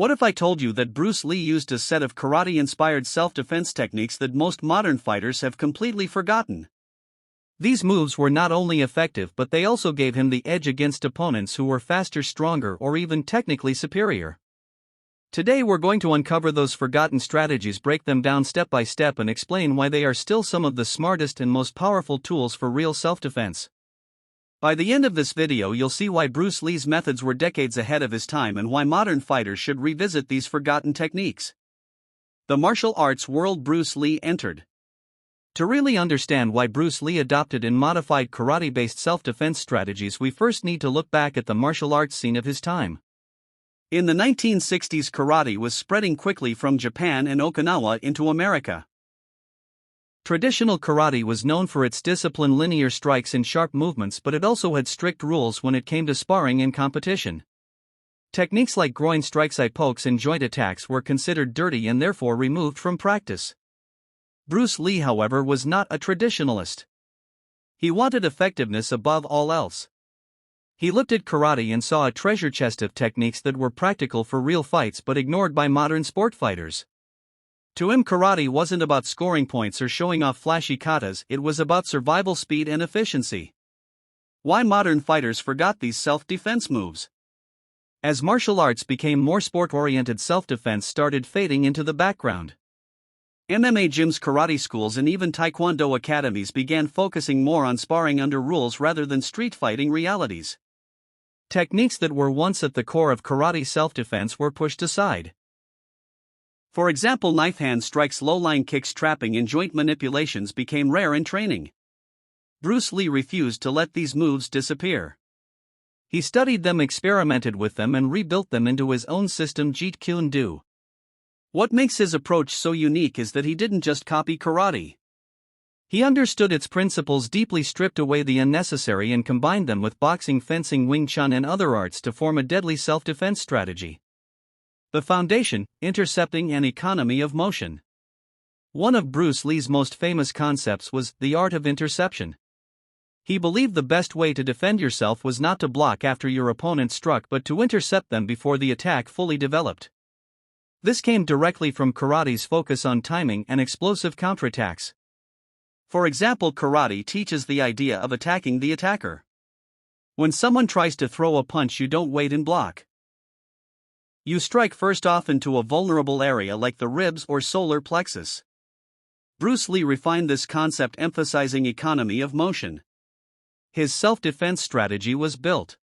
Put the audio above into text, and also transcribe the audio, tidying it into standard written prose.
What if I told you that Bruce Lee used a set of karate-inspired self-defense techniques that most modern fighters have completely forgotten? These moves were not only effective but they also gave him the edge against opponents who were faster, stronger, or even technically superior. Today we're going to uncover those forgotten strategies, break them down step by step, and explain why they are still some of the smartest and most powerful tools for real self-defense. By the end of this video you'll see why Bruce Lee's methods were decades ahead of his time and why modern fighters should revisit these forgotten techniques. The martial arts world Bruce Lee entered. To really understand why Bruce Lee adopted and modified karate-based self-defense strategies, we first need to look back at the martial arts scene of his time. In the 1960s, karate was spreading quickly from Japan and Okinawa into America. Traditional karate was known for its disciplined linear strikes and sharp movements, but it also had strict rules when it came to sparring and competition. Techniques like groin strikes, eye pokes, and joint attacks were considered dirty and therefore removed from practice. Bruce Lee, however, was not a traditionalist. He wanted effectiveness above all else. He looked at karate and saw a treasure chest of techniques that were practical for real fights but ignored by modern sport fighters. To him, karate wasn't about scoring points or showing off flashy katas, it was about survival, speed, and efficiency. Why modern fighters forgot these self-defense moves? As martial arts became more sport-oriented, self-defense started fading into the background. MMA gyms, karate schools, and even taekwondo academies began focusing more on sparring under rules rather than street fighting realities. Techniques that were once at the core of karate self-defense were pushed aside. For example, knife hand strikes, low-line kicks, trapping, and joint manipulations became rare in training. Bruce Lee refused to let these moves disappear. He studied them, experimented with them, and rebuilt them into his own system, Jeet Kune Do. What makes his approach so unique is that he didn't just copy karate. He understood its principles deeply, stripped away the unnecessary, and combined them with boxing, fencing, Wing Chun, and other arts to form a deadly self-defense strategy. The foundation: intercepting and economy of motion. One of Bruce Lee's most famous concepts was the art of interception. He believed the best way to defend yourself was not to block after your opponent struck but to intercept them before the attack fully developed. This came directly from karate's focus on timing and explosive counterattacks. For example, karate teaches the idea of attacking the attacker. When someone tries to throw a punch, you don't wait and block. You strike first, often to a vulnerable area like the ribs or solar plexus. Bruce Lee refined this concept, emphasizing economy of motion. His self-defense strategy was built